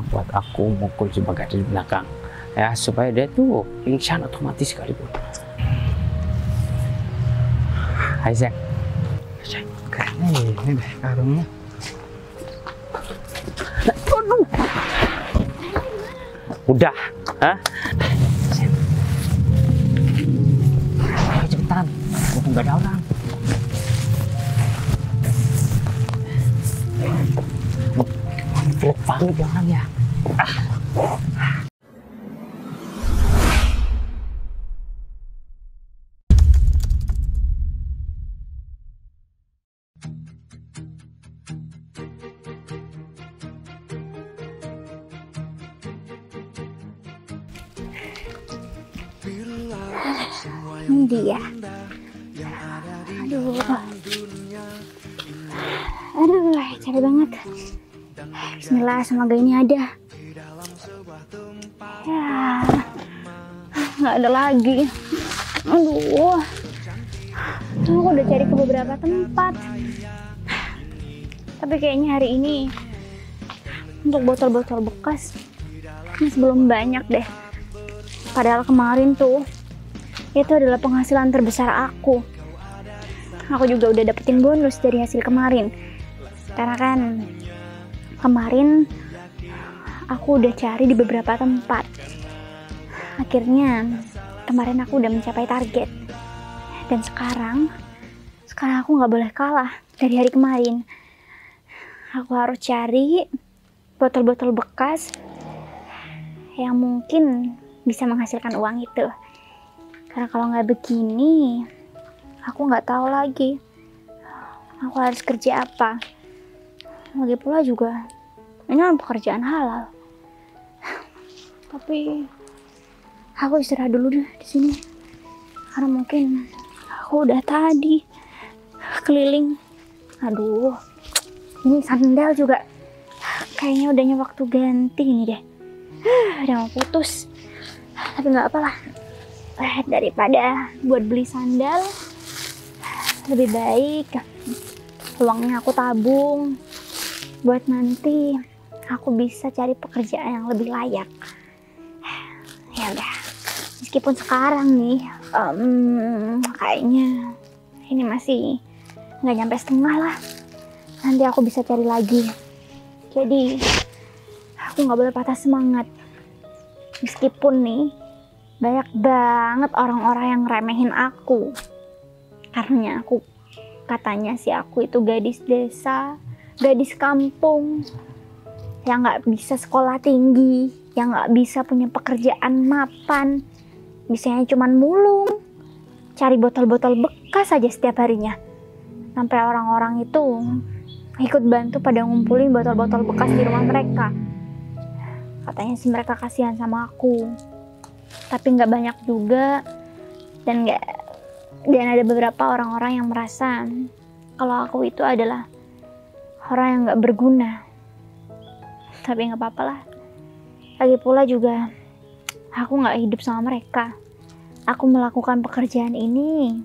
buat aku mukul si Bagas di belakang ya, supaya dia tuh pingsan otomatis sekalipun. Hai Zek, Kayaknya ini deh karungnya. aduh, udah, hah? Ayo cepetan, mumpung gak ada orang. Peluk banget ya orang ya. Ini dia. Aduh, capek banget. Bismillah, semoga ini ada. Ya, nggak ada lagi. Aduh, aku udah cari ke beberapa tempat, tapi kayaknya hari ini untuk botol-botol bekas masih belum banyak deh. Padahal kemarin tuh itu adalah penghasilan terbesar aku. Aku juga udah dapetin bonus dari hasil kemarin. Karena kan kemarin aku udah cari di beberapa tempat. Akhirnya kemarin aku udah mencapai target. Dan sekarang aku nggak boleh kalah dari hari kemarin. Aku harus cari botol-botol bekas yang mungkin bisa menghasilkan uang itu. Karena kalau nggak begini, aku nggak tahu lagi aku harus kerja apa. Lagi pula juga ini kan pekerjaan halal. Tapi aku istirahat dulu deh di sini. Karena mungkin aku udah tadi keliling. Aduh, ini sandal juga kayaknya udahnya waktu ganti ini deh. Udah mau putus. Tapi nggak apalah. Daripada buat beli sandal, lebih baik uangnya aku tabung buat nanti aku bisa cari pekerjaan yang lebih layak. Ya udah, meskipun sekarang nih kayaknya ini masih nggak nyampe setengah lah. Nanti aku bisa cari lagi. Jadi aku nggak boleh patah semangat. Meskipun nih banyak banget orang-orang yang remehin aku karena aku katanya sih aku itu gadis desa, gadis kampung yang nggak bisa sekolah tinggi, yang nggak bisa punya pekerjaan mapan, bisanya cuman mulung, cari botol-botol bekas aja setiap harinya. Sampai orang-orang itu ikut bantu pada ngumpulin botol-botol bekas di rumah mereka. Katanya sih mereka kasihan sama aku, tapi nggak banyak juga, dan ada beberapa orang-orang yang merasa kalau aku itu adalah orang yang nggak berguna. Tapi nggak apa-apa lah. Lagi pula juga aku nggak hidup sama mereka. Aku melakukan pekerjaan ini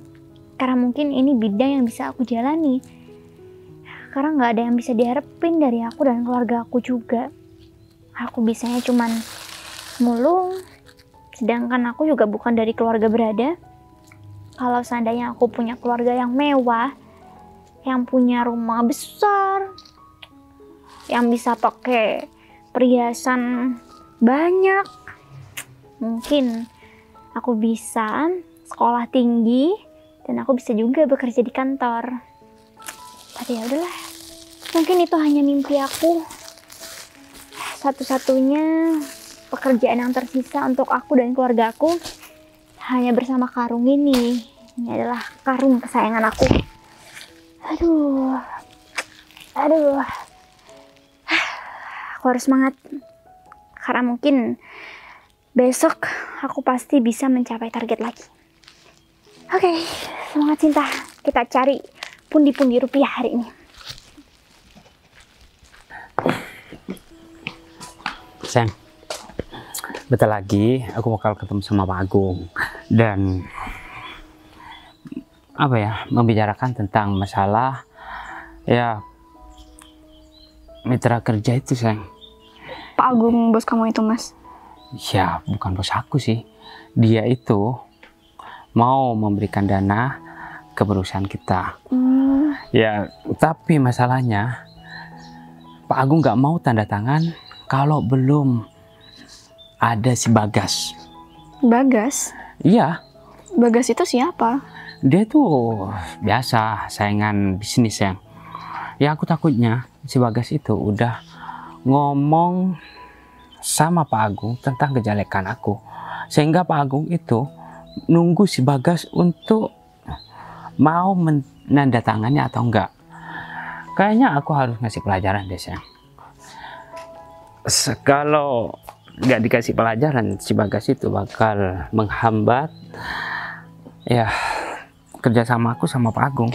karena mungkin ini bidang yang bisa aku jalani. Karena nggak ada yang bisa diharapin dari aku dan keluarga aku juga. Aku bisanya cuman mulung, sedangkan aku juga bukan dari keluarga berada. Kalau seandainya aku punya keluarga yang mewah, yang punya rumah besar, yang bisa pakai perhiasan banyak, mungkin aku bisa sekolah tinggi dan aku bisa juga bekerja di kantor. Tapi ya udahlah, mungkin itu hanya mimpi aku. Satu-satunya pekerjaan yang tersisa untuk aku dan keluarga aku hanya bersama karung ini. Ini adalah karung kesayangan aku. Aduh. Aku harus semangat. Karena mungkin besok aku pasti bisa mencapai target lagi. Oke, semangat cinta. Kita cari pundi-pundi rupiah hari ini. Sayang, bentar lagi aku bakal ketemu sama Pak Agung dan membicarakan tentang masalah mitra kerja itu, sayang. Pak Agung, bos kamu itu, Mas? Ya, bukan bos aku sih. Dia itu mau memberikan dana ke perusahaan kita. Ya, tapi masalahnya Pak Agung nggak mau tanda tangan kalau belum ada si Bagas. Bagas? Iya, Bagas itu siapa? dia tuh biasa saingan bisnis yang. Ya aku takutnya si Bagas itu udah ngomong sama Pak Agung tentang kejelekan aku, sehingga Pak Agung itu nunggu si Bagas untuk mau menandatangannya atau enggak. Kayaknya aku harus ngasih pelajaran deh sayang. Kalau nggak dikasih pelajaran, si Bagas itu bakal menghambat ya kerjasama aku sama Pak Agung.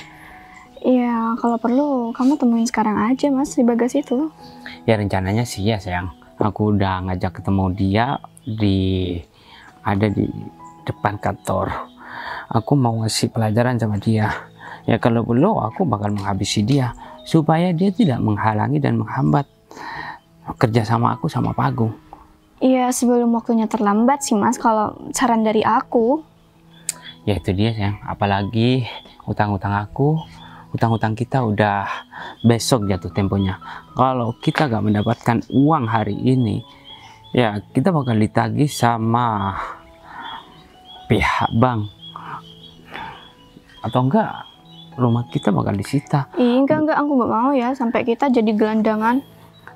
Iya, kalau perlu kamu temuin sekarang aja, Mas, si Bagas itu. Ya rencananya sih ya sayang, aku udah ngajak ketemu dia ada di depan kantor. Aku mau ngasih pelajaran sama dia. Ya kalau perlu aku bakal menghabisi dia supaya dia tidak menghalangi dan menghambat kerjasama aku sama Pak Agung. Iya, sebelum waktunya terlambat sih, Mas, kalau saran dari aku. Ya itu dia sayang, apalagi utang-utang kita udah besok jatuh temponya. Kalau kita gak mendapatkan uang hari ini, ya kita bakal ditagih sama pihak bank, atau enggak rumah kita bakal disita. Ih, enggak, aku nggak mau ya sampai kita jadi gelandangan.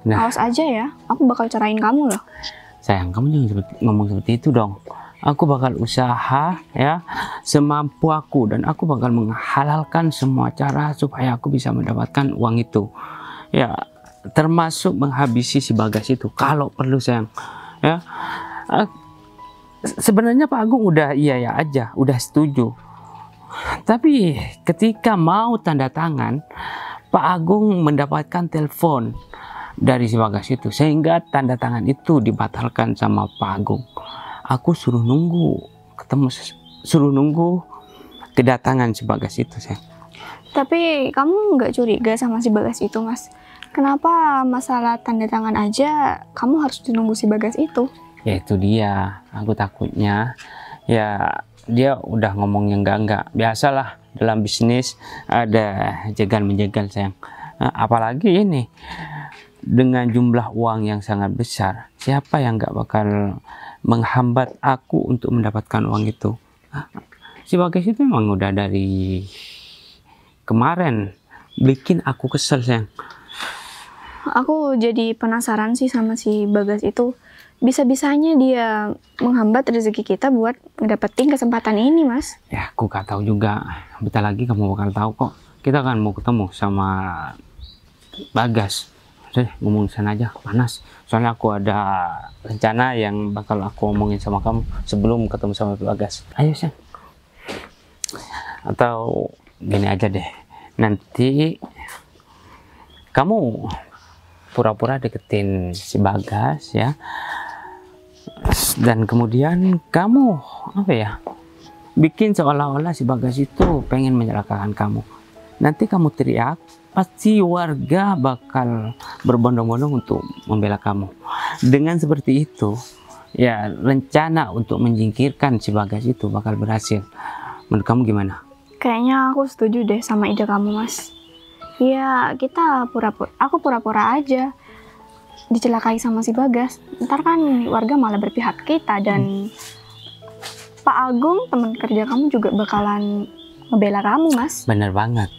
Nah, Awas aja ya, aku bakal cerain kamu loh. sayang, kamu jangan ngomong seperti itu dong. Aku bakal usaha ya semampu aku, dan aku bakal menghalalkan semua cara supaya aku bisa mendapatkan uang itu. Ya, termasuk menghabisi si Bagas itu kalau perlu sayang. Ya. Sebenarnya Pak Agung udah iya ya aja, udah setuju. Tapi ketika mau tanda tangan, Pak Agung mendapatkan telepon dari si Bagas itu, sehingga tanda tangan itu dibatalkan sama Pak Agung. Aku suruh nunggu kedatangan si Bagas itu sayang. Tapi kamu nggak curiga sama si Bagas itu, Mas? Kenapa masalah tanda tangan aja kamu harus menunggu si Bagas itu? Ya itu dia, aku takutnya ya dia udah ngomong yang enggak. Biasalah dalam bisnis ada jegal menjegal sayang. Nah, apalagi ini dengan jumlah uang yang sangat besar, siapa yang nggak bakal menghambat aku untuk mendapatkan uang itu? Si Bagas itu memang udah dari kemarin bikin aku kesel sayang. Aku jadi penasaran sih sama si Bagas itu. Bisa-bisanya dia menghambat rezeki kita buat ngedapetin kesempatan ini, Mas. Ya aku gak tahu juga, bentar lagi kamu bakal tahu kok. Kita kan mau ketemu sama Bagas. Udah deh, ngomong sana aja, panas. Soalnya aku ada rencana yang bakal aku omongin sama kamu sebelum ketemu sama Bagas. Ayo sayang. Atau gini aja deh, nanti kamu pura-pura deketin si Bagas ya, dan kemudian kamu apa ya, bikin seolah-olah si Bagas itu pengen menyalahkan kamu. Nanti kamu teriak, pasti warga bakal berbondong-bondong untuk membela kamu. Dengan seperti itu ya, rencana untuk menyingkirkan si Bagas itu bakal berhasil. Menurut kamu gimana? Kayaknya aku setuju deh sama ide kamu, Mas. Ya, aku pura-pura aja dicelakai sama si Bagas. Ntar kan warga malah berpihak kita, dan Pak Agung, teman kerja kamu, juga bakalan ngebela kamu, Mas. Bener banget.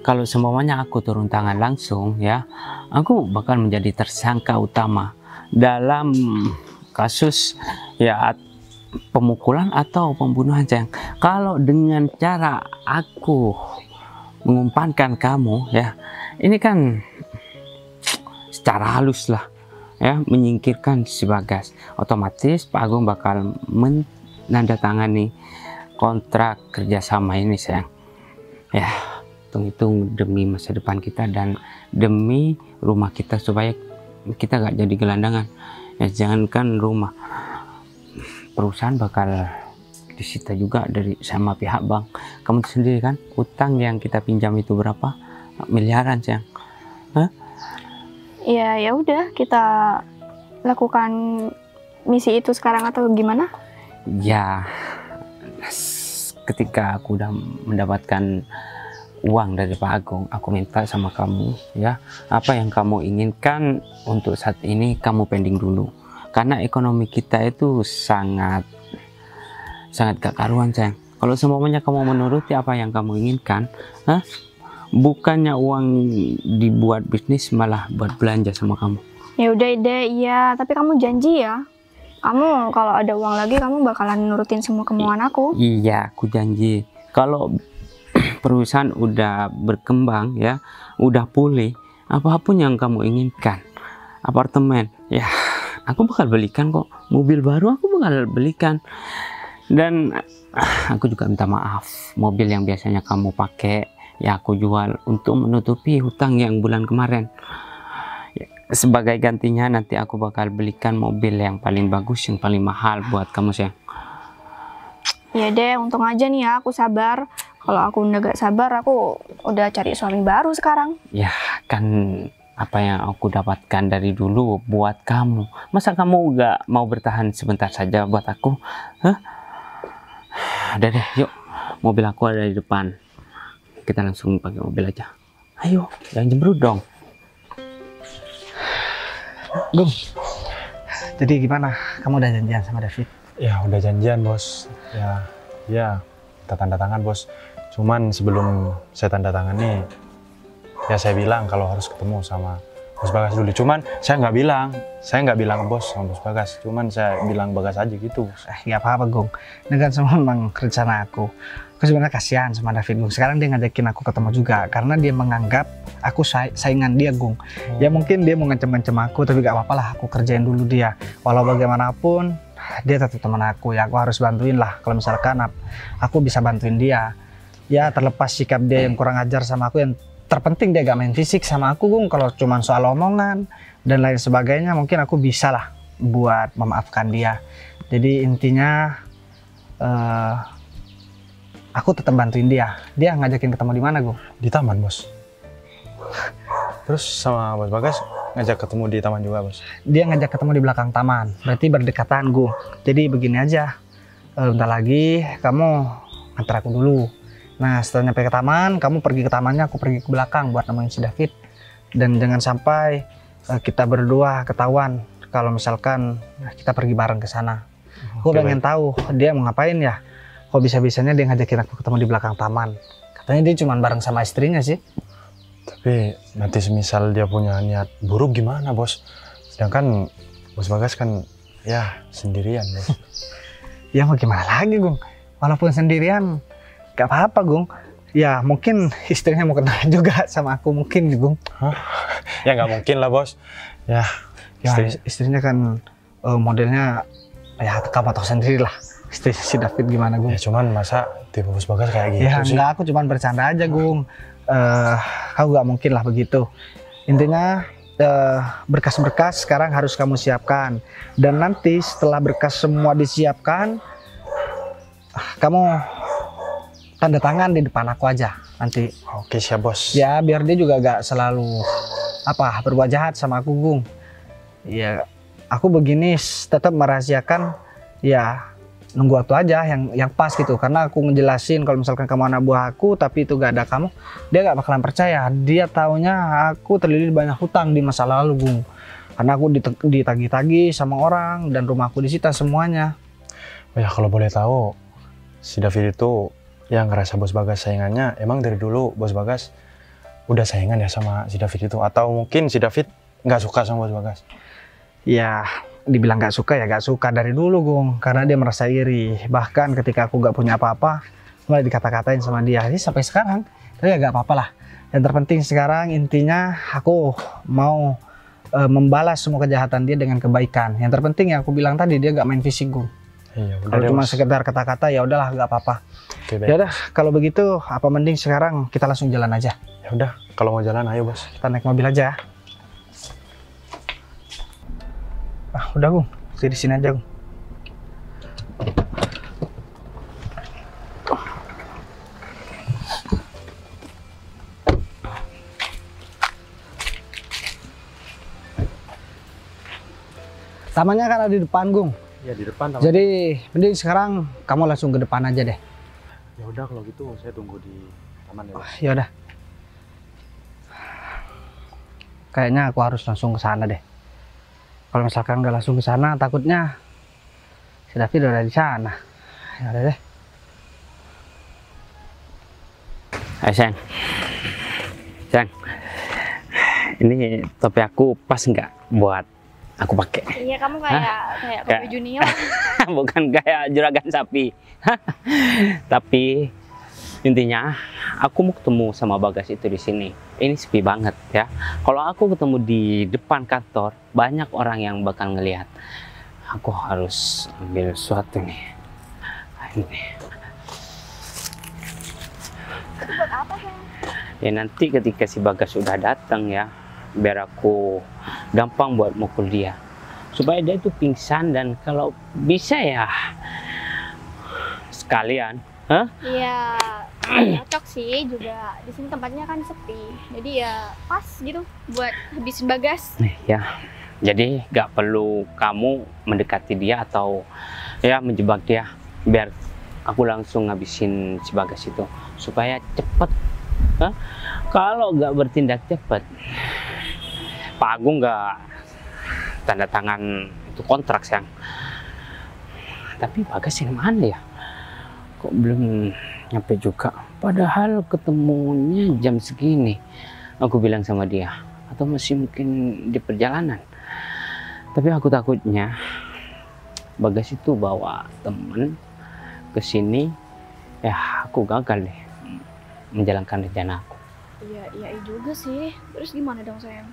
Kalau semuanya aku turun tangan langsung ya, aku bakal menjadi tersangka utama dalam kasus ya pemukulan atau pembunuhan sayang. Kalau dengan cara aku mengumpankan kamu ya, ini kan secara halus lah ya, menyingkirkan si Bagas, otomatis Pak Agung bakal menandatangani kontrak kerjasama ini sayang. Ya, hitung-hitung demi masa depan kita dan demi rumah kita, supaya kita gak jadi gelandangan ya. Jangankan rumah, perusahaan bakal disita juga sama pihak bank. Kamu sendiri kan, utang yang kita pinjam itu berapa miliaran sayang. Ya udah, kita lakukan misi itu sekarang atau gimana? Ya, ketika aku udah mendapatkan uang dari Pak Agung, aku minta sama kamu ya, apa yang kamu inginkan untuk saat ini kamu pending dulu, karena ekonomi kita itu sangat gak karuan sayang. Kalau semuanya kamu menuruti apa yang kamu inginkan, bukannya uang dibuat bisnis malah buat belanja sama kamu. Ya udah deh, iya, tapi kamu janji ya, kamu kalau ada uang lagi kamu bakalan nurutin semua kemauan aku. Iya, aku janji. Kalau perusahaan udah berkembang ya, udah pulih, apapun yang kamu inginkan, apartemen, ya aku bakal belikan kok. Mobil baru aku bakal belikan. Dan aku juga minta maaf, mobil yang biasanya kamu pakai ya aku jual untuk menutupi hutang yang bulan kemarin. Sebagai gantinya nanti aku bakal belikan mobil yang paling bagus, yang paling mahal buat kamu sayang. Ya deh, untung aja nih ya aku sabar. Kalau aku udah gak sabar, aku udah cari suami baru sekarang. Ya kan apa yang aku dapatkan dari dulu buat kamu. Masa kamu gak mau bertahan sebentar saja buat aku? Udah deh, yuk. Mobil aku ada di depan. Kita langsung pakai mobil aja. Ayo, jangan cemberut dong. Gung, jadi gimana? Kamu udah janjian sama David? Ya udah janjian bos. Ya kita tanda tangan bos. Cuman sebelum saya tanda tangan nih, ya saya bilang kalau harus ketemu sama Bos Bagas dulu. Cuman saya nggak bilang bos sama Bos Bagas. Cuman saya bilang Bagas aja gitu. Nggak apa-apa Gung, ini kan semua memang rencana aku. Aku sebenarnya kasihan sama David Gung. Sekarang dia ngajakin aku ketemu juga karena dia menganggap aku saingan dia Gung. Ya mungkin dia mau ngancem-ngancem aku, tapi gak apa-apa lah, aku kerjain dulu dia. Walau bagaimanapun dia tetap teman aku ya, aku harus bantuin lah. Kalau misalkan aku bisa bantuin dia, ya terlepas sikap dia yang kurang ajar sama aku, yang terpenting dia gak main fisik sama aku Gung. Kalau cuma soal omongan dan lain sebagainya mungkin aku bisa lah buat memaafkan dia. Jadi intinya aku tetap bantuin dia. Dia ngajakin ketemu di mana Gung? Di taman bos. Terus sama Bos Bagas ngajak ketemu di taman juga bos? Dia ngajak ketemu di belakang taman, berarti berdekatan Gung. Jadi begini aja, bentar lagi kamu antar aku dulu. Nah setelah nyampe ke taman, kamu pergi ke tamannya, aku pergi ke belakang buat nemuin si David. Dan jangan sampai kita berdua ketahuan kalau misalkan kita pergi bareng ke sana. Aku pengen tahu dia mau ngapain ya. Kok bisa-bisanya dia ngajakin aku ketemu di belakang taman. Katanya dia cuma bareng sama istrinya sih. Tapi nanti semisal dia punya niat buruk gimana bos? Sedangkan Bos Bagas kan ya sendirian bos. Ya mau gimana lagi Gung? Walaupun sendirian gak apa-apa Gung. Ya mungkin istrinya mau kenal juga sama aku mungkin Gung. Ya nggak mungkin lah bos. Ya istrinya kan modelnya ya kamu tahu sendiri lah. Istri si David gimana Gung? Ya cuman masa tipe Bos Bagas kayak gitu ya, sih? Enggak, aku cuman bercanda aja Gung. Kau gak mungkin lah begitu. Intinya berkas-berkas sekarang harus kamu siapkan. Dan nanti setelah berkas semua disiapkan, kamu tanda tangan di depan aku aja nanti. Oke siap bos. Ya biar dia juga gak selalu berbuat jahat sama aku Gung. Ya aku begini tetap merahasiakan, ya nunggu waktu aja yang pas gitu, karena aku ngejelasin kalau misalkan kamu anak buah aku tapi itu gak ada kamu, dia gak bakalan percaya. Dia taunya aku terlilit banyak hutang di masa lalu Gung, karena aku ditagih-tagih sama orang dan rumah aku disita semuanya. Oh ya kalau boleh tahu, si David itu yang ngerasa Bos Bagas saingannya, emang dari dulu Bos Bagas udah saingan ya sama si David itu, atau mungkin si David nggak suka sama Bos Bagas? Ya dibilang gak suka ya gak suka dari dulu Gung, karena dia merasa iri. Bahkan ketika aku gak punya apa-apa mulai dikata-katain sama dia. Jadi sampai sekarang, tapi ya gak apa-apa lah. Yang terpenting sekarang intinya aku mau membalas semua kejahatan dia dengan kebaikan. Yang terpenting yang aku bilang tadi, dia gak main fisik Gung. Iya, kalau cuma sekedar kata-kata ya udahlah gak apa-apa. Ya udah kalau begitu apa mending sekarang kita langsung jalan aja. Ya udah kalau mau jalan ayo bos. Kita naik mobil aja. Udah Gung, di sini aja Gung. Tamannya kan ada di depan, Gung. Ya di depan. Jadi mending sekarang kamu langsung ke depan aja deh. Ya udah kalau gitu saya tunggu di taman ya. Bos. Ya udah. Kayaknya aku harus langsung ke sana deh. Kalau misalkan nggak langsung ke sana, takutnya si David udah di sana. Ya udah deh. Sayang, sayang, ini topi aku pas nggak buat aku pakai? Iya, kamu kayak Kobe Junior. Bukan kayak juragan sapi. Tapi intinya aku mau ketemu sama Bagas itu di sini. Ini sepi banget ya. Kalau aku ketemu di depan kantor, banyak orang yang bakal ngelihat. Aku harus ambil sesuatu nih. Ini. Itu buat apa, Sayang? Ya nanti ketika si Bagas sudah datang ya, biar aku gampang buat mukul dia. Supaya dia itu pingsan dan kalau bisa ya sekalian. Hah? Iya, cocok sih juga. Di sini tempatnya kan sepi. Jadi ya pas gitu buat habisin Bagas. Nih ya. Jadi gak perlu kamu mendekati dia atau ya menjebak dia. Biar aku langsung ngabisin si Bagas itu supaya cepet. Hah? Kalau gak bertindak cepet, Pak Agung gak tanda tangan itu kontrak, sayang. Tapi Bagas ini mana ya? Kok belum nyampe juga? Padahal ketemunya jam segini. Aku bilang sama dia, atau masih mungkin di perjalanan. Tapi aku takutnya Bagas itu bawa temen ke sini, ya aku gagal deh menjalankan rencana aku. Iya juga sih. Terus gimana dong, Sayang?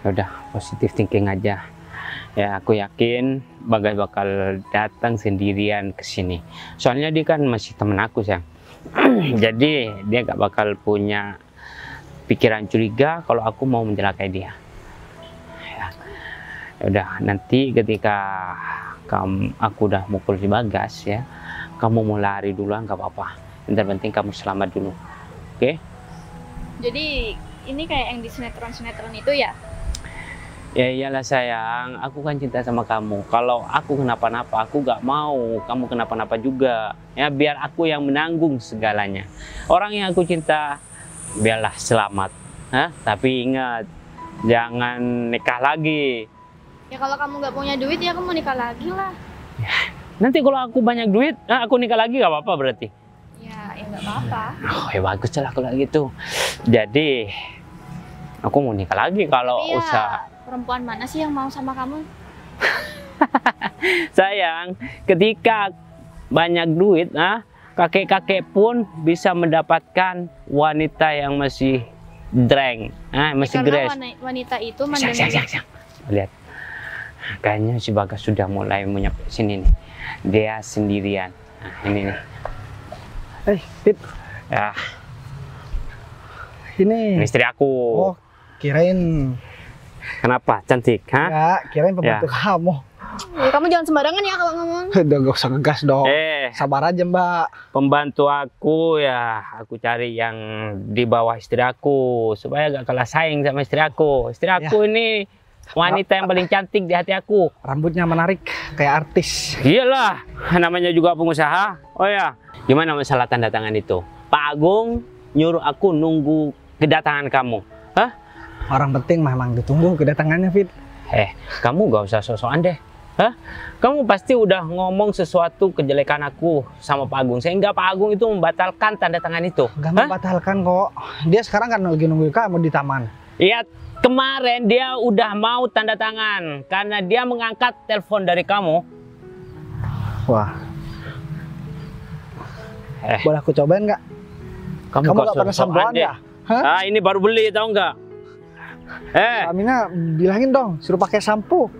Ya udah, positive thinking aja. Ya aku yakin Bagas bakal datang sendirian ke sini. Soalnya dia kan masih temen aku, sayang. Jadi dia gak bakal punya pikiran curiga kalau aku mau mencelakai dia. Ya udah, nanti ketika aku udah mukul si Bagas ya, kamu mau lari duluan gak apa-apa. Yang terpenting kamu selamat dulu. Oke? Jadi ini kayak yang di sinetron-sinetron itu ya? Ya iyalah sayang, aku kan cinta sama kamu. Kalau aku kenapa-napa, aku gak mau kamu kenapa-napa juga. Ya biar aku yang menanggung segalanya. Orang yang aku cinta, biarlah selamat. Hah? Tapi ingat, jangan nikah lagi. Ya kalau kamu nggak punya duit ya kamu nikah lagi lah. Nanti kalau aku banyak duit, aku nikah lagi gak apa-apa berarti? Ya nggak apa-apa. Oh ya bagus lah kalau gitu. Jadi, aku mau nikah lagi kalau Tapi ya, usaha. perempuan mana sih yang mau sama kamu? Sayang, ketika banyak duit, kakek-kakek pun bisa mendapatkan wanita yang masih dreng, masih Karena grace. wanita itu Sayang. Lihat, kayaknya si Bagas sudah mulai mau nyampe sini nih. Dia sendirian. Nah, ini nih. Fit, Ya, ini. istri aku. Oh, kirain. Kenapa? Cantik, Ya, kirain pembantu kamu. Kamu jangan sembarangan ya kalau ngomong. Udah gak usah ngegas dong. Sabar aja, Mbak. Pembantu aku ya, aku cari yang di bawah istri aku supaya gak kalah saing sama istri aku. Istri aku ini wanita yang paling cantik di hati aku. Rambutnya menarik kayak artis. Iyalah, namanya juga pengusaha. Oh ya, gimana masalah tanda tangan itu? Pak Agung nyuruh aku nunggu kedatangan kamu. Hah? Orang penting memang ditunggu kedatangannya, Fit. Kamu gak usah sok-sokan deh. Hah? Kamu pasti udah ngomong sesuatu kejelekan aku sama Pak Agung sehingga Pak Agung itu membatalkan tanda tangan itu. Gak membatalkan kok. Dia sekarang kan lagi nunggu kamu di taman. Iya, kemarin dia udah mau tanda tangan karena dia mengangkat telepon dari kamu. Wah. Boleh aku cobain nggak? Kamu gak pernah sampoan ya? Hah? Ini baru beli, tahu nggak? Amina bilangin dong, suruh pakai sampo.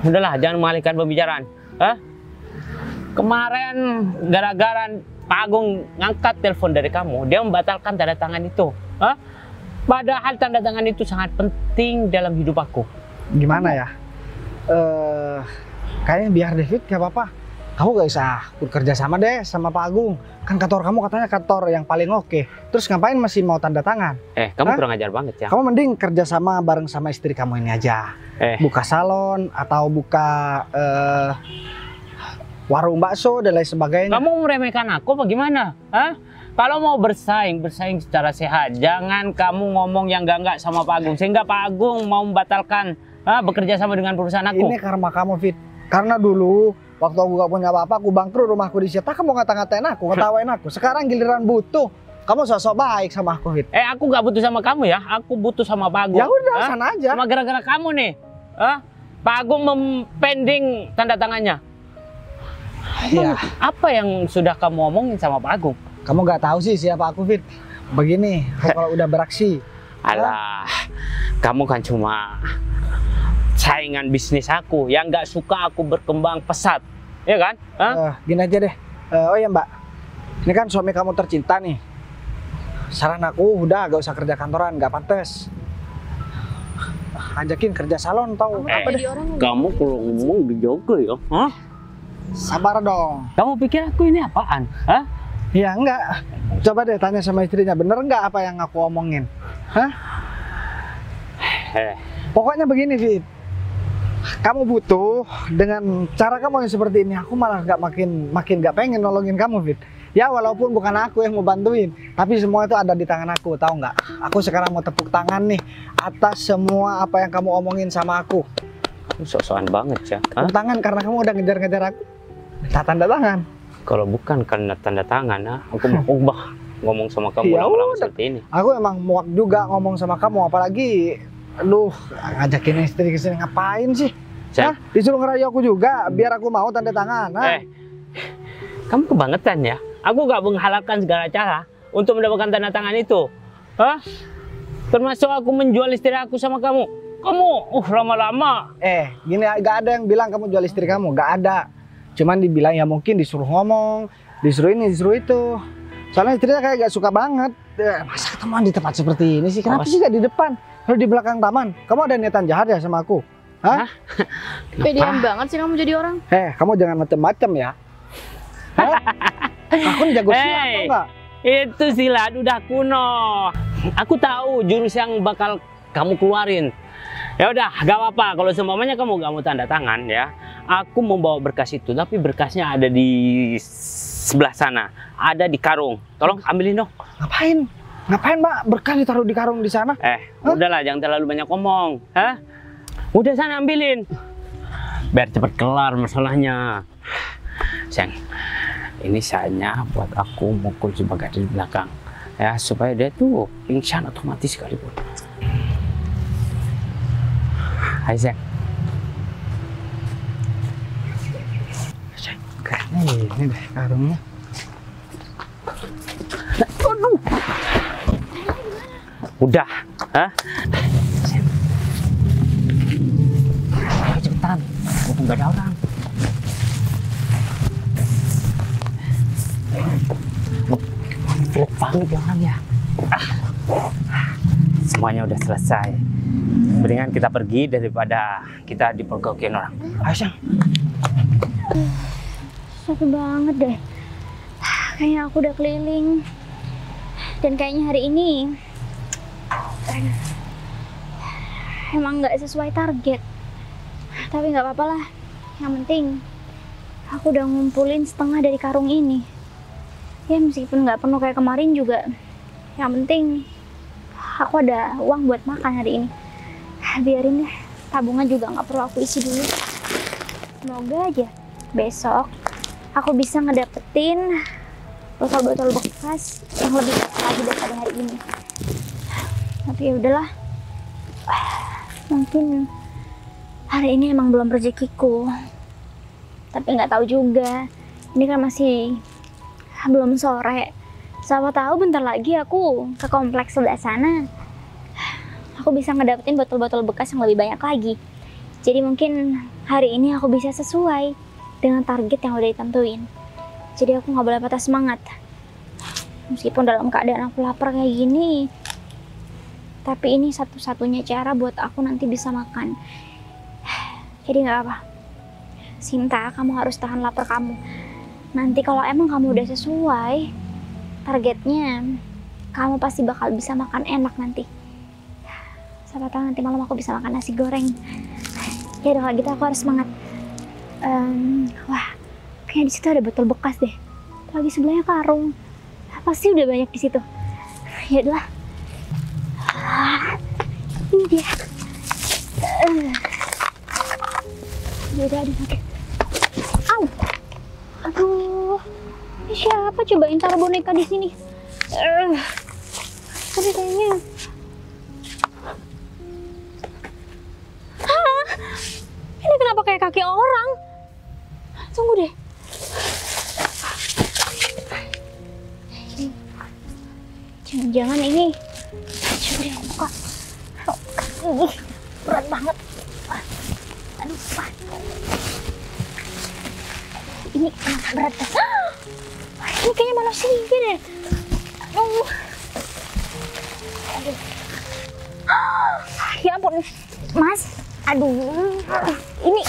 Udahlah, jangan mengalihkan pembicaraan. Hah? Kemarin gara-gara Pak Agung ngangkat telepon dari kamu, dia membatalkan tanda tangan itu. Hah? Padahal tanda tangan itu sangat penting dalam hidup aku. Gimana ya? Kayaknya biar David gak apa-apa. Kamu gak usah bekerja sama deh sama Pak Agung. Kan kantor kamu katanya kantor yang paling oke. Terus ngapain masih mau tanda tangan? Kamu Hah? kurang ajar banget ya. Kamu mending kerja sama bareng sama istri kamu ini aja. Buka salon atau buka warung bakso dan lain sebagainya. Kamu meremehkan aku apa gimana? Hah? Kalau mau bersaing secara sehat. Jangan kamu ngomong yang enggak sama Pak Agung. Sehingga Pak Agung mau membatalkan bekerja sama dengan perusahaan aku. Ini karma kamu, Fit. Karena dulu waktu aku gak punya apa-apa, aku bangkrut, rumahku disita, kamu ngata-ngatain aku, ngetawain aku. Sekarang giliran butuh, kamu sosok baik sama aku, Fit. Aku gak butuh sama kamu ya, aku butuh sama Pak Agung. Ya udah, sana aja. Cuma gara-gara kamu nih, Pak Agung mempending tanda tangannya. Iya. Apa yang sudah kamu omongin sama Pak Agung? Kamu gak tahu sih siapa aku, Fit. Begini, aku kalau udah beraksi. Alah, kamu kan cuma saingan bisnis aku yang nggak suka aku berkembang pesat, ya kan? Gini aja deh. Oh ya Mbak, ini kan suami kamu tercinta nih. Saran aku udah gak usah kerja kantoran, gak pantas. Ajakin kerja salon tau. Apa deh? Kamu kalau ngomong dijaga ya? Hah? Sabar dong. Kamu pikir aku ini apaan? Hah? Ya enggak. Coba deh tanya sama istrinya, bener nggak apa yang aku omongin? Hah? Pokoknya begini, Fit. Kamu butuh dengan cara kamu yang seperti ini, aku malah makin gak pengen nolongin kamu, Fit. Ya walaupun bukan aku yang mau bantuin, tapi semua itu ada di tangan aku, tahu nggak? Aku sekarang mau tepuk tangan nih atas semua apa yang kamu omongin sama aku. Sok-sokan banget ya. Tepuk tangan karena kamu udah ngejar-ngejar aku. Minta tanda tangan. Kalau bukan karena tanda tangan, aku mau ubah ngomong sama kamu Ya lama-lama udah. seperti ini. Aku emang muak juga ngomong sama kamu, apalagi aduh, ngajakin istri kesini ngapain sih? Hah? Disuruh ngerayu aku juga, biar aku mau tanda tangan. Kamu kebangetan ya? Aku gak menghalalkan segala cara untuk mendapatkan tanda tangan itu. Hah? Termasuk aku menjual istri aku sama kamu. Kamu, lama-lama. Gini, gak ada yang bilang kamu jual istri kamu, gak ada. Cuman dibilang ya mungkin disuruh ngomong, disuruh ini, disuruh itu. Soalnya istrinya kayak gak suka banget. Masa ketemuan di tempat seperti ini sih? Kenapa sih gak di depan? Lalu di belakang taman. Kamu ada niatan jahat ya sama aku? Hah? Pedean banget sih kamu jadi orang. Kamu jangan macem-macem ya. Hah? Aku jago silat, tau nggak? Itu silat udah kuno. Aku tahu jurus yang bakal kamu keluarin. Ya udah, gak apa-apa. Kalau semuanya kamu gak mau tanda tangan ya, aku membawa berkas itu. Tapi berkasnya ada di sebelah sana, ada di karung. Tolong ambilin dong. Ngapain? Ngapain Mbak? Berkas ditaruh di karung di sana? Udahlah, jangan terlalu banyak ngomong. Hah? Udah sana ambilin. Biar cepat kelar masalahnya. Sayang, ini saatnya buat aku mukul si Bagas di belakang. Ya, supaya dia tuh pingsan otomatis sekalipun. Hai, sayang. Kayaknya ini deh karungnya. Aduh. Udah, hah? Ayo cepetan, mumpung gak ada orang. Peluk banget orangnya. Semuanya udah selesai. Mendingan kita pergi daripada kita dipergokin orang. Ayo, Sayang. Capek banget deh. Kayaknya aku udah keliling. Dan kayaknya hari ini emang nggak sesuai target. Tapi nggak apa-apa lah. Yang penting aku udah ngumpulin setengah dari karung ini. Ya meskipun nggak penuh kayak kemarin juga. Yang penting aku ada uang buat makan hari ini. Biarin deh. Tabungan juga nggak perlu aku isi dulu. Semoga aja besok aku bisa ngedapetin botol-botol bekas yang lebih banyak lagi daripada hari ini. Tapi ya udahlah, mungkin hari ini emang belum rezekiku. Tapi nggak tahu juga, ini kan masih belum sore. Siapa tahu bentar lagi aku ke kompleks sebelah sana, aku bisa ngedapetin botol-botol bekas yang lebih banyak lagi. Jadi mungkin hari ini aku bisa sesuai dengan target yang udah ditentuin. Jadi aku nggak boleh patah semangat. Meskipun dalam keadaan aku lapar kayak gini, tapi ini satu-satunya cara buat aku nanti bisa makan. Jadi nggak apa. Sinta, kamu harus tahan lapar kamu. Nanti kalau emang kamu udah sesuai targetnya, kamu pasti bakal bisa makan enak nanti. Siapa tahu nanti malam aku bisa makan nasi goreng. Ya udah kalau gitu aku harus semangat. Wah, kayaknya di situ ada botol bekas deh. Lagi sebelahnya karung. Pasti udah banyak di situ. Ya udah. Ini dia. Ya udah dipakai. Au. Aduh. Ini siapa coba yang taruh boneka di sini? Tapi kayaknya ini kenapa kayak kaki orang? Tunggu deh. Jangan-jangan ini. Coba deh aku buka. Berat banget. Aduh. Ini kenapa berat? Ini kayaknya manusia deh. Aduh. Ya ampun, Mas. Aduh, ini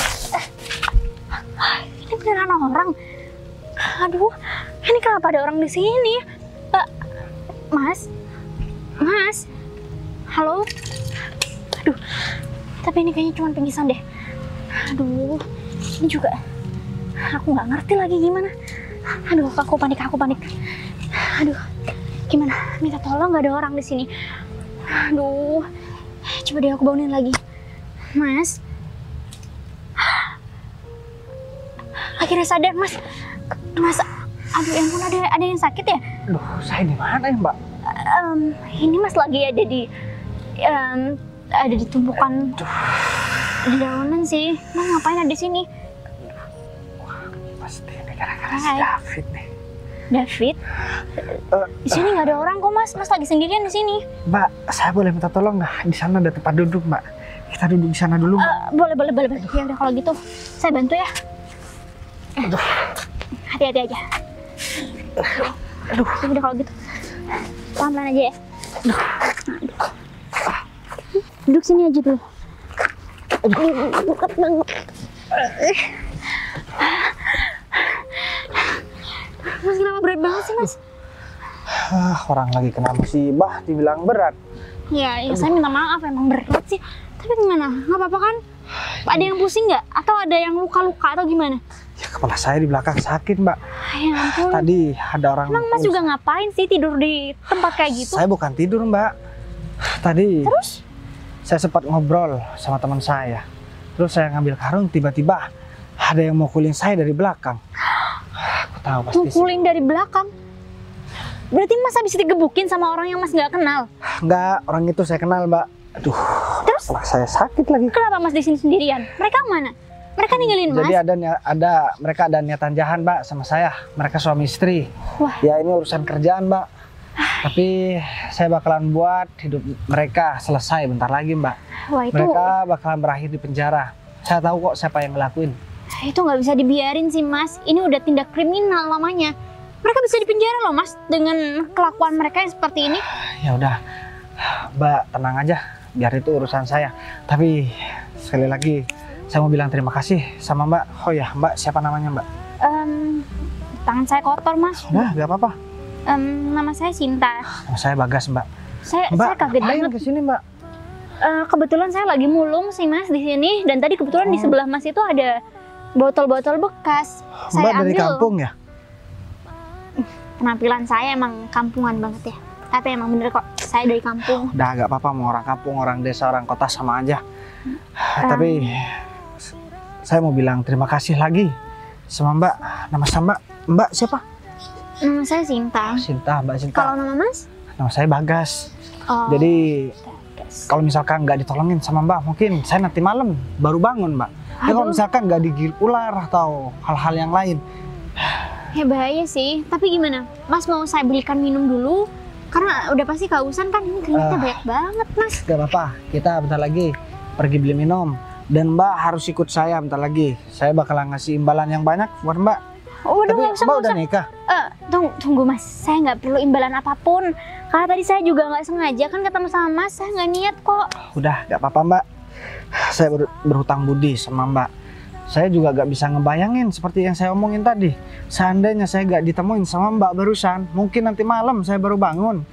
beneran orang. Aduh, ini kenapa ada orang di sini? Mas, halo. Aduh, tapi ini kayaknya cuma pingsan deh. Aduh, ini juga aku nggak ngerti lagi gimana. Aduh, aku panik. Aduh, gimana? Minta tolong, nggak ada orang di sini. Aduh, coba deh aku bangunin lagi. Mas, akhirnya sadar Mas. Aduh, ya ampun, ada yang sakit ya? Aduh, saya di mana ya, Mbak? Ini Mas lagi ada di tumpukan dedaunan sih. Mas ngapain ada di sini? Pasti ini gara-gara si David nih. David? Di sini nggak ada orang kok Mas. Mas lagi sendirian di sini. Mbak, saya boleh minta tolong nggak? Di sana ada tempat duduk, Mbak. Kita duduk di sana dulu, Mbak. Boleh. Ya udah kalau gitu, saya bantu ya. Hati-hati aja. Aduh, ya udah kalau gitu. Pelan-pelan aja ya. Duduk sini aja dulu. Berat banget. Mas, kenapa berat banget sih, Mas? Orang lagi kena musibah dibilang berat. Ya saya minta maaf, emang berat sih. Tapi gimana? Nggak apa-apa kan? Ada yang pusing nggak? Atau ada yang luka-luka atau gimana? Ya, kepala saya di belakang sakit, Mbak. Ya ampun. Tadi ada orang. Emang Mas juga ngapain sih tidur di tempat kayak gitu? Saya bukan tidur, Mbak. Tadi Terus? saya sempat ngobrol sama teman saya. Terus saya ngambil karung, tiba-tiba ada yang mukulin saya dari belakang. Aku tahu pasti. Mukulin dari belakang? Berarti Mas habis digebukin sama orang yang Mas nggak kenal? Enggak, orang itu saya kenal, Mbak. Aduh, Terus? kepala saya sakit lagi. Kenapa Mas di sini sendirian? Mereka mana? Mereka ninggalin Mas? Jadi mereka ada niatan jahat, Mbak, sama saya. Mereka suami istri. Wah. Ya ini urusan kerjaan, Mbak. Tapi saya bakalan buat hidup mereka selesai bentar lagi, Mbak. Wah, itu Mereka bakalan berakhir di penjara. Saya tahu kok siapa yang ngelakuin. nggak bisa dibiarin sih Mas. Ini udah tindak kriminal namanya. Mereka bisa dipenjara loh Mas dengan kelakuan mereka yang seperti ini. Ya udah, Mbak tenang aja. Biar itu urusan saya. Tapi sekali lagi saya mau bilang terima kasih sama Mbak. Oh ya, Mbak siapa namanya, Mbak? Tangan saya kotor Mas. Udah, nggak apa-apa. Nama saya Sinta. Nama saya Bagas, Mbak. Saya kaget ngapain banget. kesini, Mbak? Kebetulan saya lagi mulung sih Mas di sini, dan tadi kebetulan di sebelah Mas itu ada botol-botol bekas. Mbak Saya dari ambil. kampung ya? Penampilan saya emang kampungan banget ya. Tapi emang bener kok, saya dari kampung. Udah nggak apa-apa, mau orang kampung, orang desa, orang kota sama aja. Tapi saya mau bilang terima kasih lagi sama Mbak. Nama sama Mbak siapa? Nama saya Sinta. Sinta, Mbak Sinta. Kalau nama Mas? Nama saya Bagas. Oh, Jadi Bagas. kalau misalkan nggak ditolongin sama Mbak, mungkin saya nanti malam baru bangun, Mbak. Ya kalau Aduh. misalkan nggak digigit ular atau hal-hal yang lain. Ya bahaya sih, tapi gimana? Mas mau saya belikan minum dulu? Karena udah pasti kehausan kan, ini keringetnya banyak banget Mas. Gak apa-apa, kita bentar lagi pergi beli minum. Dan Mbak harus ikut saya bentar lagi. Saya bakalan ngasih imbalan yang banyak buat Mbak. Oh, udah Tapi nggak usah, Mbak nggak udah usah. nikah? Tunggu Mas, saya nggak perlu imbalan apapun. Karena tadi saya juga nggak sengaja kan ketemu sama Mas, saya nggak niat kok. Udah, gak apa-apa Mbak. Saya berhutang budi sama Mbak. saya juga gak bisa ngebayangin seperti yang saya omongin tadi. Seandainya saya gak ditemuin sama Mbak barusan, mungkin nanti malam saya baru bangun.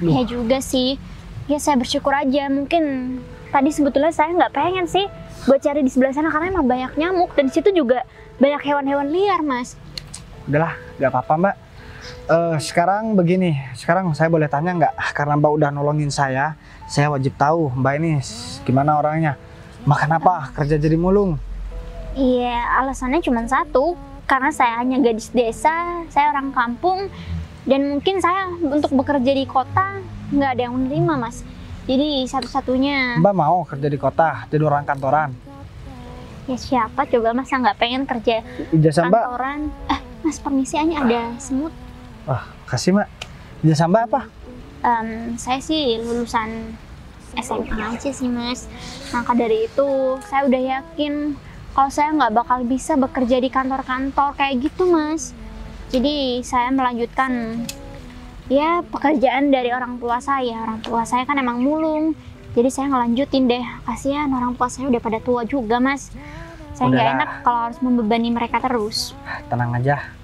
Ya juga sih. Ya saya bersyukur aja. Mungkin tadi sebetulnya saya nggak pengen sih buat cari di sebelah sana karena emang banyak nyamuk dan di situ juga banyak hewan-hewan liar, Mas. Udahlah, gak apa-apa Mbak. Sekarang begini, sekarang saya boleh tanya nggak? Karena Mbak udah nolongin saya wajib tahu Mbak ini gimana orangnya. Makan apa? Kerja jadi mulung? Iya, alasannya cuma satu. Karena saya hanya gadis desa, saya orang kampung, dan mungkin saya untuk bekerja di kota nggak ada yang menerima, Mas. Jadi satu-satunya... Mbak mau kerja di kota, jadi orang kantoran? Ya siapa coba masa nggak pengen kerja Ijazah Mbak? kantoran? Mas permisi, hanya ada semut. Wah, kasih Mbak. Ijazah Mbak apa? Saya sih lulusan SMA aja sih, Mas. Maka dari itu saya udah yakin kalau saya nggak bakal bisa bekerja di kantor-kantor kayak gitu, Mas. Jadi saya melanjutkan ya pekerjaan dari orang tua saya. Orang tua saya kan emang mulung, jadi saya ngelanjutin deh. Kasihan orang tua saya udah pada tua juga, Mas. Saya nggak enak kalau harus membebani mereka terus. Tenang aja.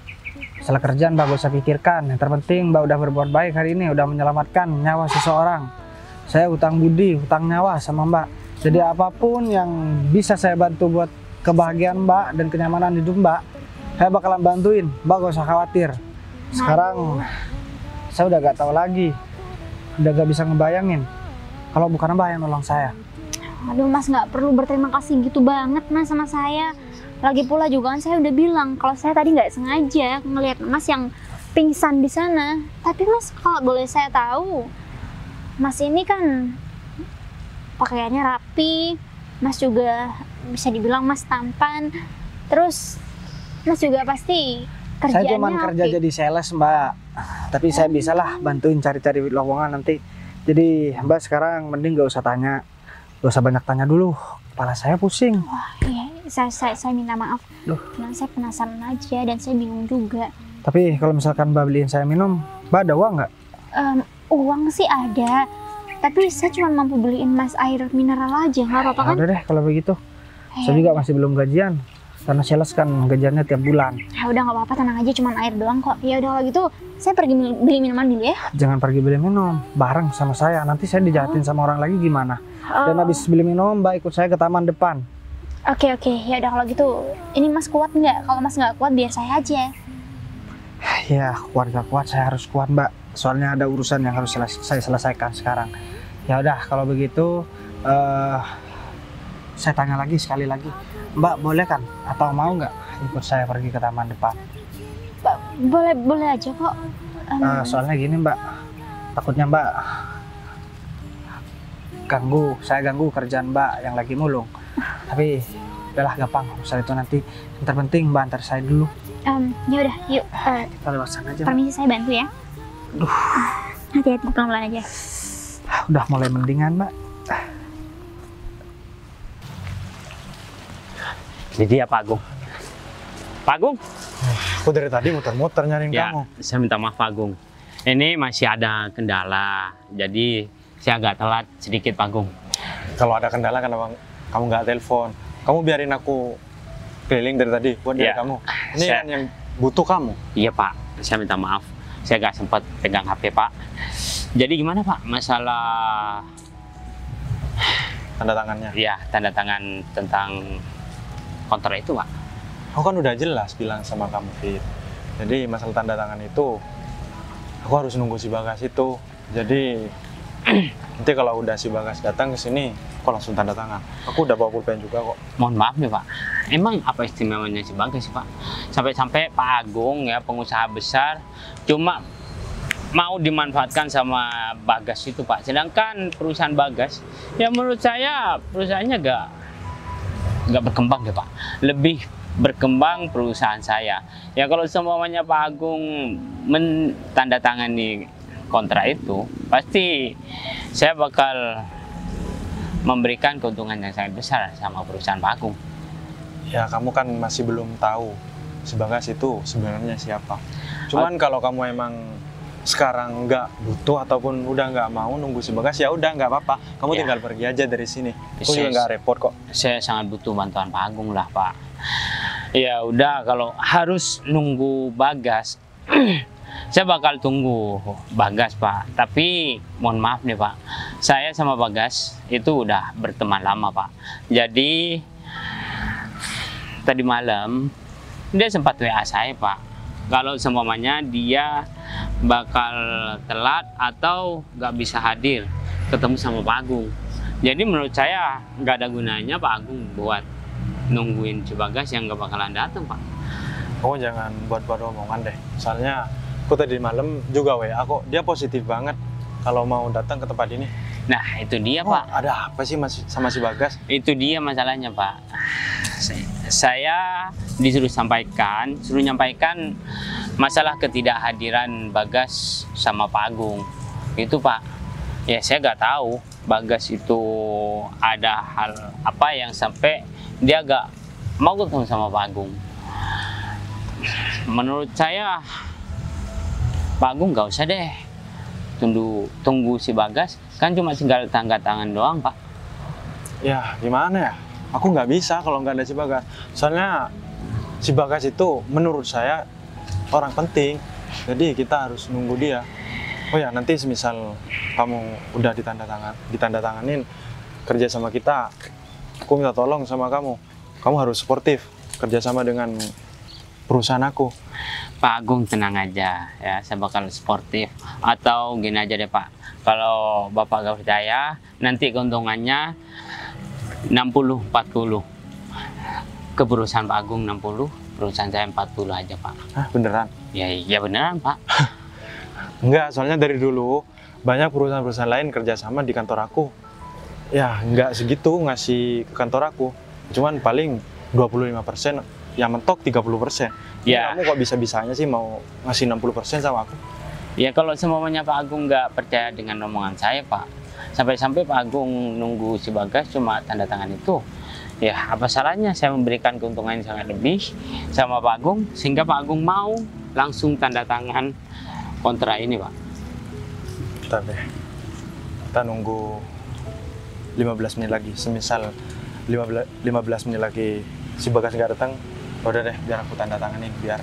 Masalah kerjaan Mbak gak usah pikirkan. Yang terpenting Mbak udah berbuat baik hari ini, udah menyelamatkan nyawa seseorang. Saya utang budi, utang nyawa sama Mbak. Jadi apapun yang bisa saya bantu buat kebahagiaan Mbak dan kenyamanan hidup Mbak, saya bakalan bantuin. Mbak gak usah khawatir. Sekarang saya udah gak tahu lagi, udah gak bisa ngebayangin kalau bukan Mbak yang nolong saya. Aduh, Mas nggak perlu berterima kasih gitu banget, Mas, sama saya. Lagi pula juga kan saya udah bilang kalau saya tadi nggak sengaja ngelihat Mas yang pingsan di sana. Tapi Mas, kalau boleh saya tahu, Mas ini kan pakaiannya rapi, Mas juga bisa dibilang Mas tampan, terus Mas juga pasti kerjaannya Saya cuma kerja jadi sales Mbak, tapi saya bisalah bantuin cari-cari lowongan nanti. Jadi Mbak sekarang mending gak usah tanya, gak usah banyak tanya dulu, kepala saya pusing. Wah, iya, saya minta maaf. Cuman saya penasaran aja dan saya bingung juga. Tapi kalau misalkan Mbak beliin saya minum, Mbak ada uang nggak? Uang sih ada, tapi saya cuma mampu beliin Mas air mineral aja, nggak apa-apa kan? Udah deh kalau begitu. Saya juga masih belum gajian, karena sales kan gajiannya tiap bulan. Ya udah nggak apa-apa, tenang aja, cuma air doang kok. Ya udah kalau gitu, saya pergi beli minuman dulu ya. Jangan pergi beli minum, bareng sama saya. Nanti saya dijahatin sama orang lagi gimana? Dan habis beli minum, Mbak ikut saya ke taman depan. Oke, ya udah kalau gitu, ini Mas kuat nggak? Kalau Mas nggak kuat, biar saya aja. Ya kuat gak kuat, saya harus kuat Mbak. Soalnya ada urusan yang harus saya selesaikan sekarang. Ya udah kalau begitu, saya tanya lagi sekali lagi, Mbak boleh kan atau mau nggak ikut saya pergi ke taman depan? Boleh aja kok. Soalnya gini Mbak, takutnya Mbak saya ganggu kerjaan Mbak yang lagi mulung. Tapi udahlah gampang, soal itu nanti. Yang terpenting Mbak antar saya dulu. Ya udah, yuk. Kita lewat sana aja. Permisi, saya bantu ya. Hati-hati, pelan-pelan aja. Udah mulai mendingan Mbak. Ini dia Pak Agung. Pak Agung? Aku dari tadi muter-muter nyariin kamu. Saya minta maaf Pak Agung. Ini masih ada kendala, jadi saya agak telat sedikit Pak Agung. Kalau ada kendala kenapa kamu nggak telepon? Kamu biarin aku keliling dari tadi buat dari kamu. Ini kan yang butuh kamu. Iya Pak, saya minta maaf. Saya nggak sempat pegang HP Pak. Jadi gimana Pak masalah Tanda tangannya? Iya, tanda tangan tentang kontrak itu Pak. Aku kan udah jelas bilang sama kamu, Fit. Jadi masalah tanda tangan itu, aku harus nunggu si Bagas itu. Jadi nanti kalau udah si Bagas datang ke sini, aku langsung tanda tangan. Aku udah bawa pulpen juga kok. Mohon maaf nih Pak, emang apa istimewanya si Bagas sih Pak? Sampai-sampai Pak Agung ya pengusaha besar cuma mau dimanfaatkan sama Bagas itu Pak. Sedangkan perusahaan Bagas, ya menurut saya perusahaannya nggak berkembang deh Pak. Lebih berkembang perusahaan saya. Ya kalau semuanya Pak Agung mentandatangani kontrak itu, pasti saya bakal memberikan keuntungan yang sangat besar sama perusahaan Pak Agung. Ya kamu kan masih belum tahu si Bagas itu sebenarnya siapa. Cuman kalau kamu emang sekarang nggak butuh ataupun udah nggak mau nunggu si Bagas, ya udah nggak apa-apa. Kamu tinggal pergi aja dari sini. Aku juga nggak repot kok. Saya sangat butuh bantuan Pak Agung lah Pak. Ya udah, kalau harus nunggu Bagas, saya bakal tunggu Bagas Pak. Tapi mohon maaf nih Pak, saya sama Bagas itu udah berteman lama Pak. Jadi tadi malam dia sempat WA saya Pak, kalau seumpamanya dia bakal telat atau nggak bisa hadir ketemu sama Pak Agung. Jadi menurut saya nggak ada gunanya Pak Agung buat nungguin si Bagas yang nggak bakalan datang Pak. Kamu jangan buat-buat omongan deh. Soalnya aku tadi malam juga WA kok, dia positif banget kalau mau datang ke tempat ini. Nah itu dia Oh, Pak. ada apa sih sama si Bagas? Itu dia masalahnya Pak. Saya disuruh nyampaikan masalah ketidakhadiran Bagas sama Pak Agung. Itu Pak. Ya saya nggak tahu Bagas itu ada hal apa yang sampai dia nggak mau ketemu sama Pak Agung. Menurut saya Pak Agung nggak usah deh tunggu si Bagas, kan cuma tinggal tanda tangan doang Pak. Ya gimana ya? Aku nggak bisa kalau nggak ada si Bagas. Soalnya si Bagas itu menurut saya orang penting. Jadi kita harus nunggu dia. Oh ya, nanti semisal kamu udah ditandatanganin kerja sama kita, aku minta tolong sama kamu. Kamu harus suportif kerjasama dengan perusahaan aku. Pak Agung tenang aja ya, saya bakal sportif. Atau gini aja deh Pak, kalau Bapak gak percaya, nanti keuntungannya 60-40. Ke perusahaan Pak Agung 60, perusahaan saya 40 aja Pak. Hah, beneran? Ya beneran Pak. Enggak, soalnya dari dulu banyak perusahaan-perusahaan lain kerjasama di kantor aku. Ya, enggak segitu ngasih ke kantor aku. Cuman paling 25%, yang mentok 30%. Ya. Kamu kok bisa-bisanya sih mau ngasih 60% sama aku? Ya kalau semuanya Pak Agung nggak percaya dengan omongan saya Pak, sampai-sampai Pak Agung nunggu si Bagas cuma tanda tangan itu, ya apa salahnya saya memberikan keuntungan yang sangat lebih sama Pak Agung sehingga Pak Agung mau langsung tanda tangan kontrak ini Pak. Bentar deh, kita nunggu 15 menit lagi. Semisal 15 menit lagi si Bagas nggak datang, udah deh biar aku tanda tanganin, biar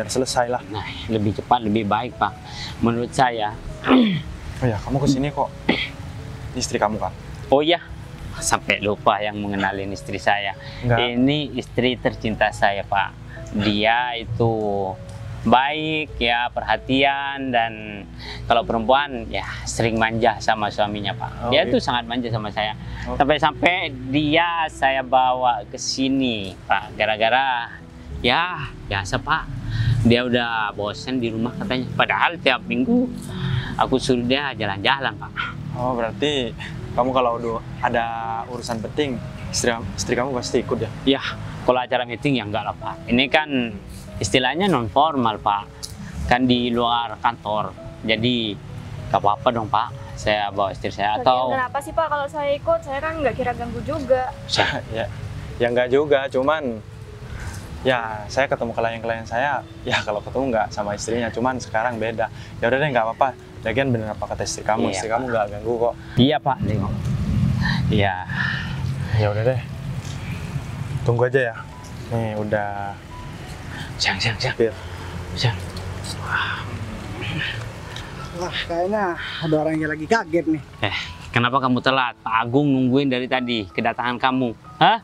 selesai lah. Nah lebih cepat lebih baik Pak menurut saya. Oh ya, kamu kesini kok istri kamu kan? Oh iya, sampai lupa yang mengenalin istri saya. Enggak. Ini istri tercinta saya Pak. Dia itu baik ya, perhatian, dan kalau perempuan ya sering manja sama suaminya Pak. Oh, Dia iya. tuh sangat manja sama saya. Oh. Sampai-sampai dia saya bawa ke sini Pak, gara-gara ya biasa Pak. Dia udah bosen di rumah katanya. Padahal tiap minggu aku suruh dia jalan-jalan Pak. Oh, berarti kamu kalau udah ada urusan penting, istri kamu pasti ikut ya? Ya, kalau acara meeting ya enggak lah Pak. Ini kan istilahnya non formal Pak, kan di luar kantor. Jadi gak apa-apa dong Pak, saya bawa istri saya. Atau Kenapa sih Pak kalau saya ikut? Saya kan nggak kira ganggu juga. Ya enggak juga, cuman ya saya ketemu klien-klien saya, ya kalau ketemu nggak sama istrinya, cuman sekarang beda. Ya udah deh, nggak apa-apa. Lagian bener apa kata istri kamu, Iya, istri Pak. kamu nggak ganggu kok. Iya Pak, tengok. Iya. Ya udah deh, tunggu aja ya. Nih udah Siang. hampir. Wah, kayaknya ada orang yang lagi kaget nih. Kenapa kamu telat? Pak Agung nungguin dari tadi kedatangan kamu. Hah?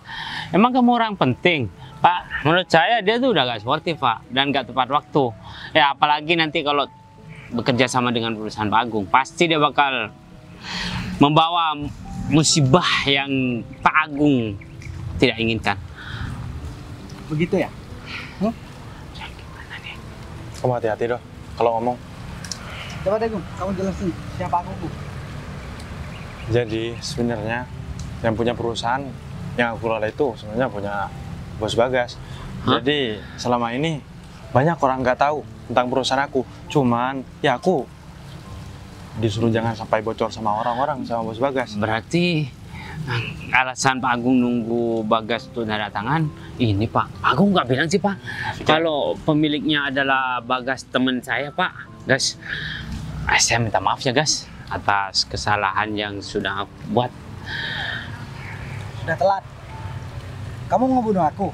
Emang kamu orang penting? Pak, menurut saya dia tuh udah gak sportif Pak, dan gak tepat waktu. Ya apalagi nanti kalau bekerja sama dengan perusahaan Pak Agung, pasti dia bakal membawa musibah yang Pak Agung tidak inginkan. Begitu ya? Kamu hati-hati dong kalau ngomong. Coba deh Gung, kamu jelasin siapa aku. Jadi sebenarnya yang punya perusahaan yang aku kelola itu sebenarnya punya Bos Bagas. Hah? Jadi selama ini banyak orang nggak tahu tentang perusahaan aku. Cuman ya aku disuruh jangan sampai bocor sama orang-orang, sama Bos Bagas. Berarti alasan Pak Agung nunggu Bagas untuk tanda tangan ini Pak. Pak Agung nggak bilang sih Pak, kalau pemiliknya adalah Bagas teman saya Pak. Gas, saya minta maaf ya Gas atas kesalahan yang sudah aku buat. Sudah telat. Kamu mau bunuh aku?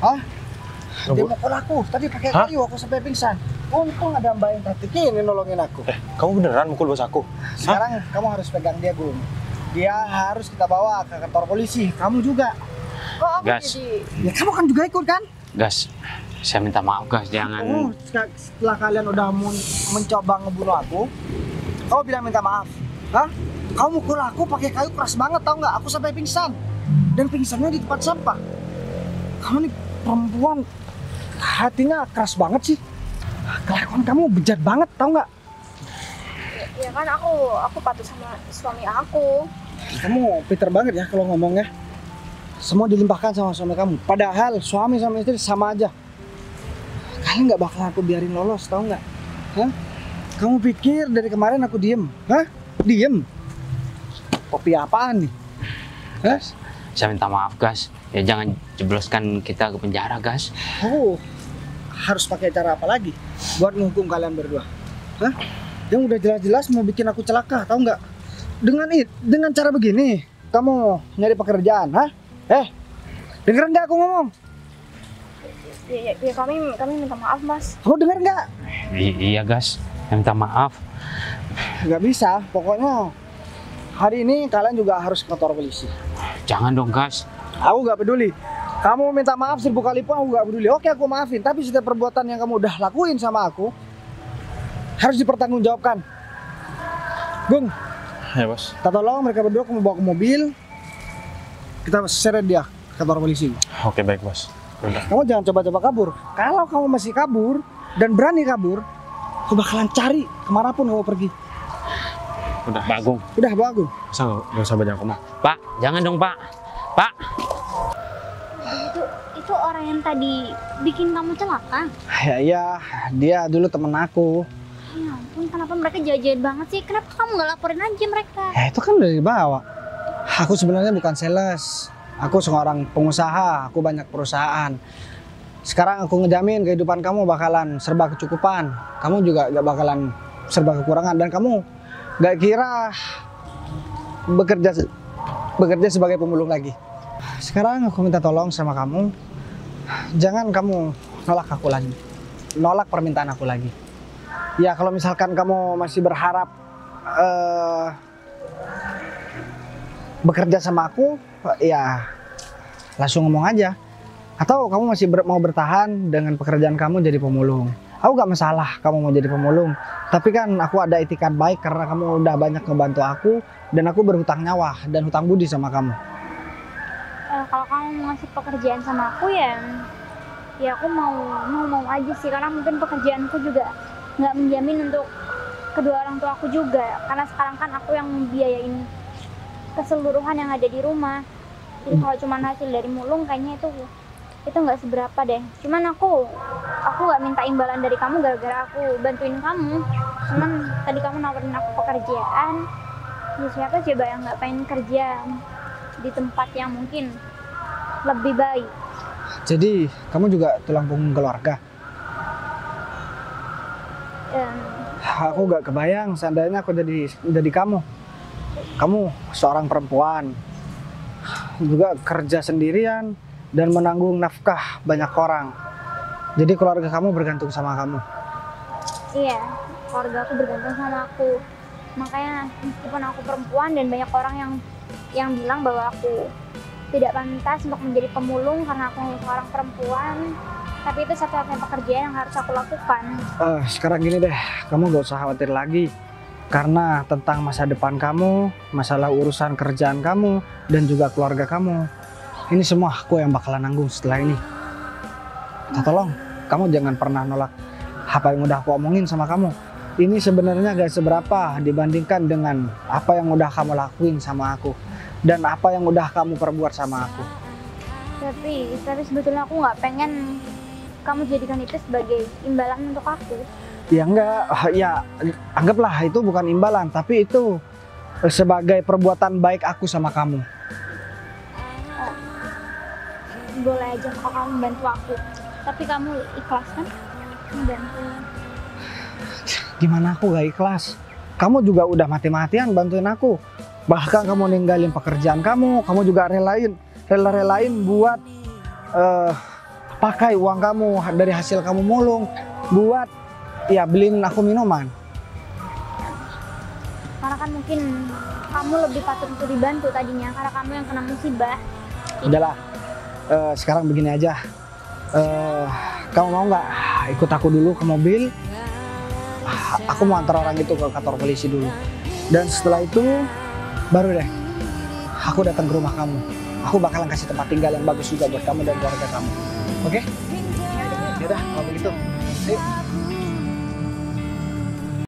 Hah? Dia Ngebut- mukul aku, tadi pakai Hah? kayu aku sampai pingsan. Untung ada Mbak yang tadi ini nolongin aku. Kamu beneran mukul bos aku? Sekarang kamu harus pegang dia, Gung. Dia harus kita bawa ke kantor polisi. Kamu juga. Kok aku Gas. jadi Ya kamu kan juga ikut kan? Gas, saya minta maaf gas, jangan. Oh, setelah kalian udah mencoba ngebunuh aku, kamu bilang minta maaf. Hah? Kamu mukul aku pakai kayu keras banget, tau nggak? Aku sampai pingsan. Dan pingsannya di tempat sampah. Kamu nih perempuan, hatinya keras banget sih. Kelakuan kamu bejat banget, tau nggak? ya kan aku patuh sama suami aku. Kamu pinter banget ya kalau ngomongnya. Semua dilimpahkan sama suami kamu. Padahal suami sama istri sama aja. Kalian nggak bakal aku biarin lolos, tau nggak? Hah? Kamu pikir dari kemarin aku diem? Hah? Diem? Kopi apaan nih? Hah? Saya minta maaf gas, ya jangan jebloskan kita ke penjara gas. Oh, harus pakai cara apa lagi buat menghukum kalian berdua? Hah? Yang udah jelas-jelas mau bikin aku celaka, tau nggak? Dengan cara begini, kamu nyari pekerjaan, hah? Dengerin nggak aku ngomong? Ya kami minta maaf mas. Kamu denger nggak? Iya gas, saya minta maaf. Nggak bisa, pokoknya hari ini kalian juga harus ke kantor polisi. Jangan dong gas. Aku nggak peduli. Kamu minta maaf 1000 kali pun aku nggak peduli. Oke, aku maafin. Tapi setiap perbuatan yang kamu udah lakuin sama aku harus dipertanggungjawabkan. Gung, Ya bos. kita tolong mereka berdua kamu bawa ke mobil. Kita seret dia ke kantor polisi. Oke baik bos. Udah. Kamu jangan coba-coba kabur. Kalau kamu masih kabur dan berani kabur, aku bakalan cari kemanapun kamu pergi. Udah. Bagung. Udah, bawa Gung. Nggak usah banyak ngomong. Pak, jangan dong pak. Pak. Itu orang yang tadi bikin kamu celaka. Ya iya, dia dulu temen aku. Ya ampun, kenapa mereka jahat-jahat banget sih? Kenapa kamu nggak laporin aja mereka? Ya itu kan dari bawah. Aku sebenarnya bukan sales. Aku seorang pengusaha, aku banyak perusahaan. Sekarang aku ngejamin kehidupan kamu bakalan serba kecukupan. Kamu juga gak bakalan serba kekurangan. Dan kamu gak kira bekerja sebagai pemulung lagi. Sekarang aku minta tolong sama kamu. Jangan kamu nolak aku lagi. Nolak permintaan aku lagi. Ya kalau misalkan kamu masih berharap bekerja sama aku, ya langsung ngomong aja. Atau kamu masih mau bertahan dengan pekerjaan kamu jadi pemulung. Aku gak masalah kamu mau jadi pemulung. Tapi kan aku ada etikat baik karena kamu udah banyak ngebantu aku. Dan aku berhutang nyawa dan hutang budi sama kamu. Kalau kamu mau ngasih pekerjaan sama aku ya aku mau aja sih, karena mungkin pekerjaanku juga nggak menjamin untuk kedua orang tua aku juga, karena sekarang kan aku yang biayain keseluruhan yang ada di rumah. Jadi kalau cuma hasil dari mulung kayaknya itu nggak seberapa deh. Cuman aku nggak minta imbalan dari kamu gara-gara aku bantuin kamu. Cuman tadi kamu nawarin aku pekerjaan, ya siapa coba yang nggak pengen kerja di tempat yang mungkin lebih baik. Jadi kamu juga tulang punggung keluarga. Aku gak kebayang seandainya aku jadi kamu. Kamu seorang perempuan, juga kerja sendirian dan menanggung nafkah banyak orang. Jadi keluarga kamu bergantung sama kamu. Iya, keluarga aku bergantung sama aku. Makanya meskipun aku perempuan dan banyak orang yang bilang bahwa aku tidak pantas untuk menjadi pemulung karena aku seorang perempuan, tapi itu satu-satunya pekerjaan yang harus aku lakukan. Sekarang gini deh, kamu gak usah khawatir lagi. Karena tentang masa depan kamu, masalah urusan kerjaan kamu, dan juga keluarga kamu, ini semua aku yang bakalan nanggung setelah ini. Tolong, kamu jangan pernah nolak apa yang udah aku omongin sama kamu. Ini sebenarnya gak seberapa dibandingkan dengan apa yang udah kamu lakuin sama aku. Dan apa yang udah kamu perbuat sama aku. Tapi sebetulnya aku nggak pengen kamu jadikan itu sebagai imbalan untuk aku. Ya enggak, ya anggaplah itu bukan imbalan, tapi itu sebagai perbuatan baik aku sama kamu. Boleh aja kalau kamu bantu aku, tapi kamu ikhlas kan membantu? Gimana aku gak ikhlas? Kamu juga udah mati-matian bantuin aku. Bahkan kamu ninggalin pekerjaan kamu juga relain buat pakai uang kamu dari hasil kamu mulung buat ya beliin aku minuman. Karena kan mungkin kamu lebih patut untuk dibantu tadinya, karena kamu yang kena musibah. Udahlah, sekarang begini aja. Kamu mau nggak ikut aku dulu ke mobil? Aku mau antar orang itu ke kantor polisi dulu. Dan setelah itu baru deh aku datang ke rumah kamu. Aku bakalan kasih tempat tinggal yang bagus juga buat kamu dan keluarga kamu. Oke? Yaudah, kalau begitu. Ayo.